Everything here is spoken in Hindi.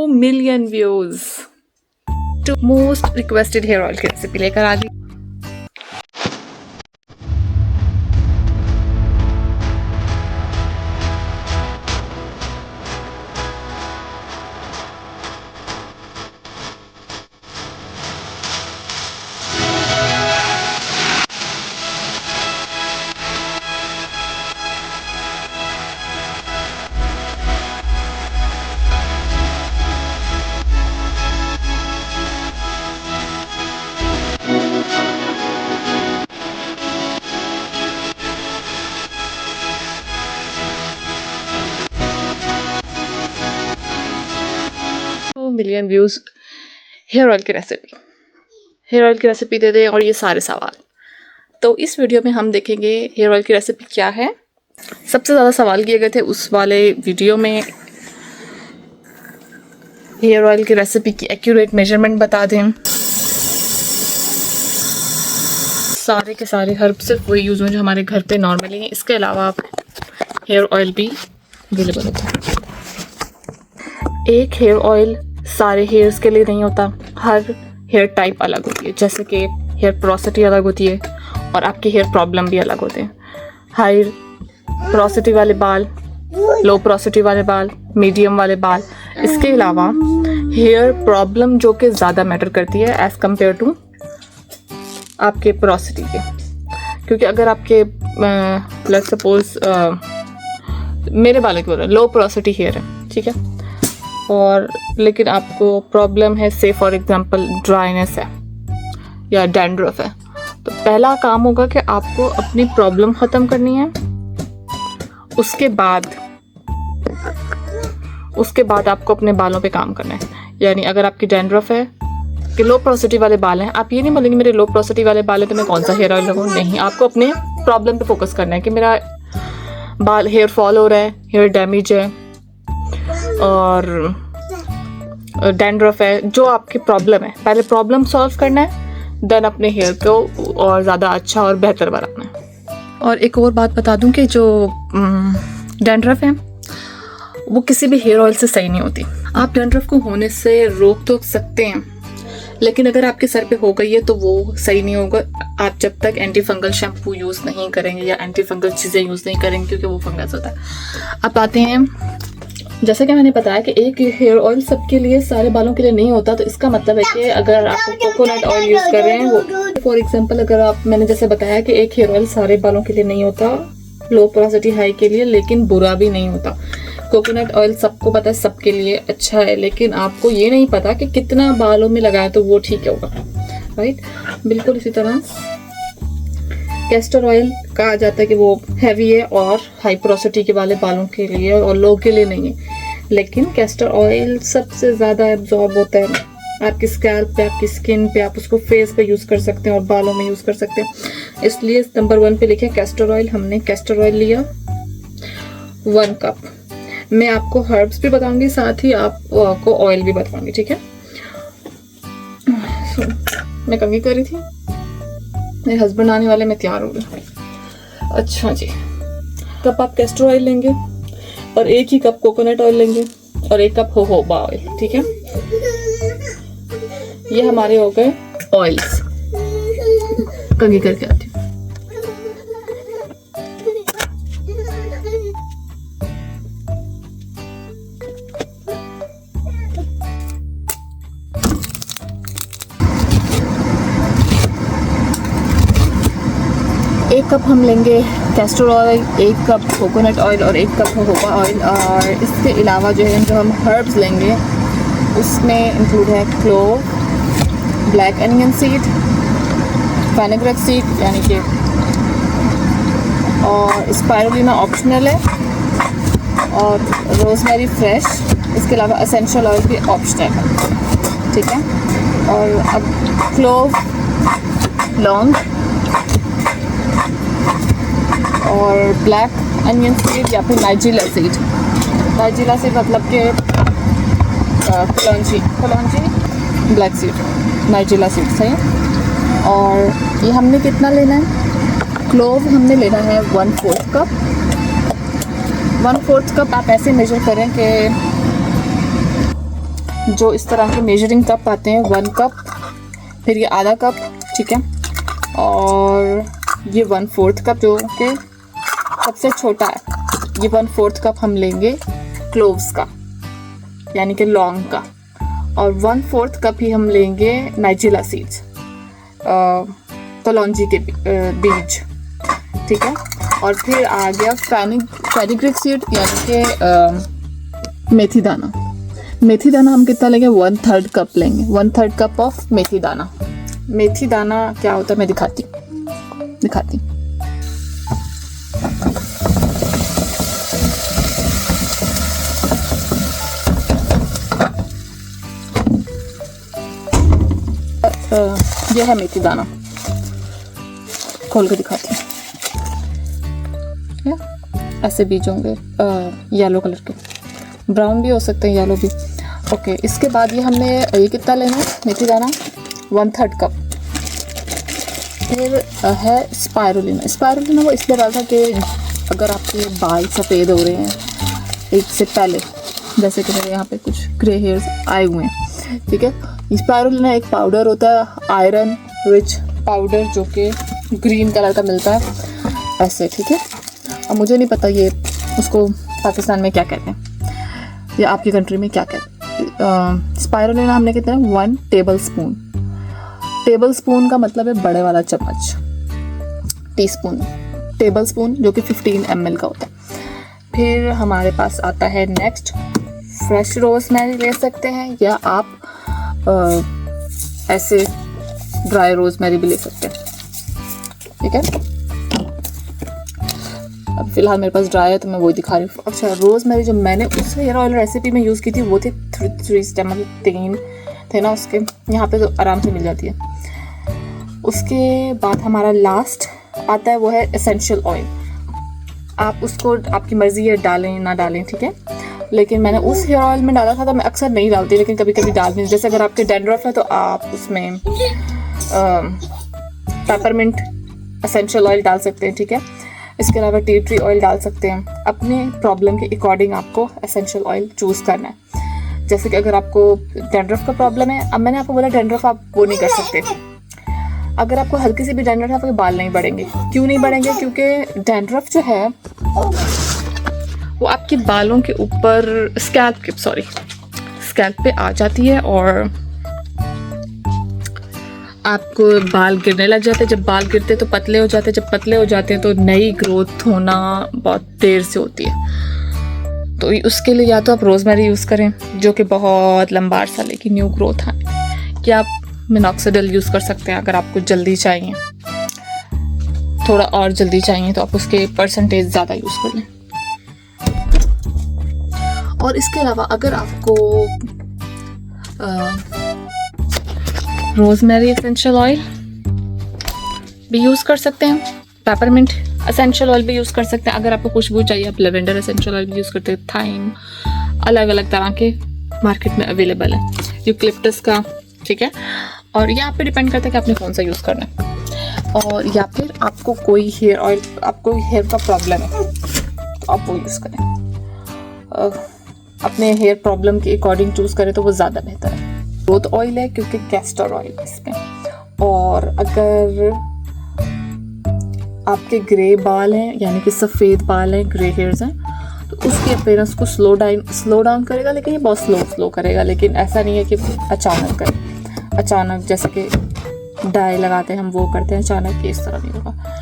Million views. To most requested hair oil की रेसिपी लेकर आ गई। मिलियन व्यूज हेयर ऑयल की रेसिपी दे दें और ये सारे सवाल। तो इस वीडियो में हम देखेंगे हेयर ऑयल की रेसिपी क्या है। सबसे ज़्यादा सवाल किए गए थे उस वाले वीडियो में हेयर ऑयल की रेसिपी की एक्यूरेट मेजरमेंट बता दें। सारे के सारे हर्ब सिर्फ वही यूज़ हुए जो हमारे घर पे नॉर्मली हैं। इसके अलावा आप हेयर ऑयल भी अवेलेबल होता है। एक हेयर ऑयल सारे हेयर्स के लिए नहीं होता, हर हेयर टाइप अलग होती है। जैसे कि हेयर पोरोसिटी अलग होती है और आपके हेयर प्रॉब्लम भी अलग होते हैं। हाई पोरोसिटी वाले बाल, लो पोरोसिटी वाले बाल, मीडियम वाले बाल। इसके अलावा हेयर प्रॉब्लम जो कि ज़्यादा मैटर करती है एज़ कम्पेयर टू आपके पोरोसिटी के। क्योंकि अगर आपके लेट्स सपोज मेरे बालों की लो पोरोसिटी हेयर है, ठीक है, और लेकिन आपको प्रॉब्लम है से फॉर एग्जांपल ड्राइनेस है या डैंड्रफ है, तो पहला काम होगा कि आपको अपनी प्रॉब्लम ख़त्म करनी है। उसके बाद आपको अपने बालों पे काम करना है। यानी अगर आपकी डैंड्रफ है कि लो पोरोसिटी वाले बाल हैं, आप ये नहीं बोलेंगे मेरे लो पोरोसिटी वाले बाल हैं तो मैं कौन सा हेयर ऑयल लगाऊं। नहीं, आपको अपने प्रॉब्लम पे फोकस करना है कि मेरा बाल हेयर फॉल हो रहा है, हेयर डैमेज है और डैंड्रफ है। जो आपकी प्रॉब्लम है पहले प्रॉब्लम सॉल्व करना है, देन अपने हेयर को और ज़्यादा अच्छा और बेहतर बनाना है। और एक और बात बता दूं कि जो डैंड्रफ है वो किसी भी हेयर ऑयल से सही नहीं होती। आप डैंड्रफ को होने से रोक तो सकते हैं, लेकिन अगर आपके सर पे हो गई है तो वो सही नहीं होगा आप जब तक एंटी फंगल शैम्पू यूज़ नहीं करेंगे या एंटी फंगल चीज़ें यूज़ नहीं करेंगे, क्योंकि वो फंगस होता है। अब आते हैं, जैसा कि मैंने बताया कि एक हेयर ऑयल सबके लिए सारे बालों के लिए नहीं होता। तो इसका मतलब है कि अगर आप कोकोनट ऑयल यूज़ कर रहे हैं, वो फॉर एग्जांपल अगर आप, मैंने जैसे बताया कि एक हेयर ऑयल सारे बालों के लिए नहीं होता, लो पोरोसिटी हाई के लिए, लेकिन बुरा भी नहीं होता। कोकोनट ऑयल सबको पता है सबके लिए अच्छा है, लेकिन आपको ये नहीं पता कि कितना बालों में लगाया तो वो ठीक होगा, राइट। बिल्कुल इसी तरह कैस्टर ऑयल कहा जाता है कि वो हैवी है और हाई पोरोसिटी के वाले बालों के लिए और लो के लिए नहीं है, लेकिन कैस्टर ऑयल सबसे ज़्यादा एब्जॉर्ब होता है आपकी स्कैल्प पे, आपकी स्किन पे। आप उसको फेस पे यूज़ कर सकते हैं और बालों में यूज़ कर सकते हैं। इसलिए नंबर 1 पे लिखे कैस्टर ऑयल। हमने कैस्टर ऑयल लिया 1 कप। मैं आपको हर्ब्स भी बताऊंगी, साथ ही आपको ऑयल भी बताऊंगी, ठीक है। मैं कमी कर रही थी, मेरे हस्बैंड आने वाले, मैं तैयार हो गई। अच्छा जी, कप आप कैस्टर ऑयल लेंगे और 1 ही कप कोकोनट ऑयल लेंगे और 1 कप जोजोबा ऑयल, ठीक है। ये हमारे हो गए ऑयल्स। कंघी करके आती हूँ। एक कप हम लेंगे castor oil, 1 cup coconut oil और 1 कप जोजोबा ऑयल। और इसके अलावा जो है, जो हम हर्ब्स लेंगे उसमें इंक्लूड है clove, black onion seed, fenugreek seed यानी कि, और स्पाइरुलिना ऑप्शनल है, और रोजमेरी फ्रेश। इसके अलावा एसेंशियल ऑयल भी ऑप्शनल है, ठीक है। और अब क्लोव, लौंग और ब्लैक अनियन सीड या फिर नाइजीला सीड। नाइजीला सीड मतलब कि कलौंजी, ब्लैक सीड, नाइजीला सीड, सही। और ये हमने कितना लेना है? क्लोव हमने लेना है 1/4 कप। 1/4 कप आप ऐसे मेजर करें कि जो इस तरह के मेजरिंग कप आते हैं, 1 कप, फिर ये आधा कप, ठीक है, और ये 1/4 कप जो कि सबसे छोटा है, ये 1/4 कप हम लेंगे क्लोव्स का, यानी कि लौंग का, और 1/4 कप ही हम लेंगे नाइजिला सीड्स, कलौंजी के बीज, ठीक है। और फिर आ गया फेनिग्रिक सीड, यानी कि मेथी दाना। मेथी दाना हम कितना लेंगे, 1/3 कप लेंगे, 1/3 कप ऑफ मेथी दाना। मेथी दाना क्या होता है मैं दिखाती हूँ। ये है मेथी दाना, खोल के दिखाती हूँ। ऐसे बीज होंगे येलो कलर के, ब्राउन भी हो सकते हैं, येलो भी। ओके, इसके बाद ये हमने ये कितना लेना है मेथी दाना, 1/3 कप। फिर है स्पायरुलिना। स्पायरुलिना वो इसलिए डाला था कि अगर आपके बाल सफ़ेद हो रहे हैं एक से पहले, जैसे कि मेरे यहाँ पे कुछ ग्रे हेयर्स आए हुए हैं, ठीक है। स्पायरुलिना एक पाउडर होता है, आयरन रिच पाउडर, जो कि ग्रीन कलर का मिलता है ऐसे, ठीक है। अब मुझे नहीं पता ये उसको पाकिस्तान में क्या कहते हैं या आपकी कंट्री में क्या कहते हैं। स्पायरुलिना हमने कितना, 1 टेबल स्पून। टेबल स्पून का मतलब है बड़े वाला चम्मच, टीस्पून, टेबल स्पून जो कि 15 ml का होता है। फिर हमारे पास आता है नेक्स्ट, फ्रेश रोज़मेरी ले सकते हैं, या आप ऐसे ड्राई रोज़मेरी भी ले सकते हैं, ठीक है। अब फिलहाल मेरे पास ड्राई है तो मैं वही दिखा रही हूँ। अच्छा, रोज़मेरी जो मैंने उस हेयर ऑयल रेसिपी में यूज़ की थी वो थे 3 स्टेम, मतलब 3 थे ना उसके, यहाँ पे तो आराम से मिल जाती है। उसके बाद हमारा लास्ट आता है वो है एसेंशियल ऑयल। आप उसको आपकी मर्ज़ी है डालें ना डालें, ठीक है। लेकिन मैंने उस हेयर ऑयल में डाला था, तो मैं अक्सर नहीं डालती, लेकिन कभी कभी डालती हूँ। जैसे अगर आपके डैंड्रफ है तो आप उसमें पेपरमिंट एसेंशियल ऑयल डाल सकते हैं, ठीक है। इसके अलावा टी ट्री ऑयल डाल सकते हैं। अपने प्रॉब्लम के अकॉर्डिंग आपको एसेंशियल ऑयल चूज़ करना है। जैसे कि अगर आपको डैंड्रफ का प्रॉब्लम है, अब मैंने आपको बोला डैंड्रफ आप वो नहीं कर सकते। अगर आपको हल्की सी भी डैंड्रफ है, आपके बाल नहीं बढ़ेंगे। क्यों नहीं बढ़ेंगे? क्योंकि डैंड्रफ जो है वो आपके बालों के ऊपर स्कैल्प पे आ जाती है और आपको बाल गिरने लग जाते हैं। जब बाल गिरते तो पतले हो जाते हैं, जब पतले हो जाते हैं तो नई ग्रोथ होना बहुत देर से होती है। तो उसके लिए या तो आप रोज़मेरी यूज़ करें जो कि बहुत लंबा अरसा लेगी न्यू ग्रोथ आए, या आप मिनॉक्सिडिल यूज़ कर सकते हैं अगर आपको जल्दी चाहिए, थोड़ा और जल्दी चाहिए तो आप उसके परसेंटेज ज़्यादा यूज़ कर लें। और इसके अलावा अगर आपको रोज़मेरी एसेंशियल ऑयल भी यूज़ कर सकते हैं, पेपरमिंट एसेंशियल ऑयल भी यूज़ कर सकते हैं। अगर आपको खुशबू चाहिए आप लेवेंडर एसेंशियल ऑयल भी यूज़ करते हैं। थाइम अलग अलग तरह के मार्केट में अवेलेबल है, यूकलिप्टस का, ठीक है। और यहाँ पे डिपेंड करता है कि आपने कौन सा यूज़ करना है। और या फिर आपको कोई हेयर ऑयल, आपको हेयर का प्रॉब्लम है तो आप वो यूज़ करें। अपने हेयर प्रॉब्लम के अकॉर्डिंग चूज़ करें तो वो ज़्यादा बेहतर है। ग्रोथ ऑयल है क्योंकि कैस्टर ऑयल है इसमें। और अगर आपके ग्रे बाल हैं, यानी कि सफ़ेद बाल हैं, ग्रे हेयर्स हैं, तो उसके अपीयरेंस को स्लो डाउन करेगा, लेकिन ये बहुत स्लो करेगा। लेकिन ऐसा नहीं है कि अचानक करे, अचानक जैसे कि डाई लगाते हैं हम वो करते हैं, अचानक इस तरह नहीं होगा।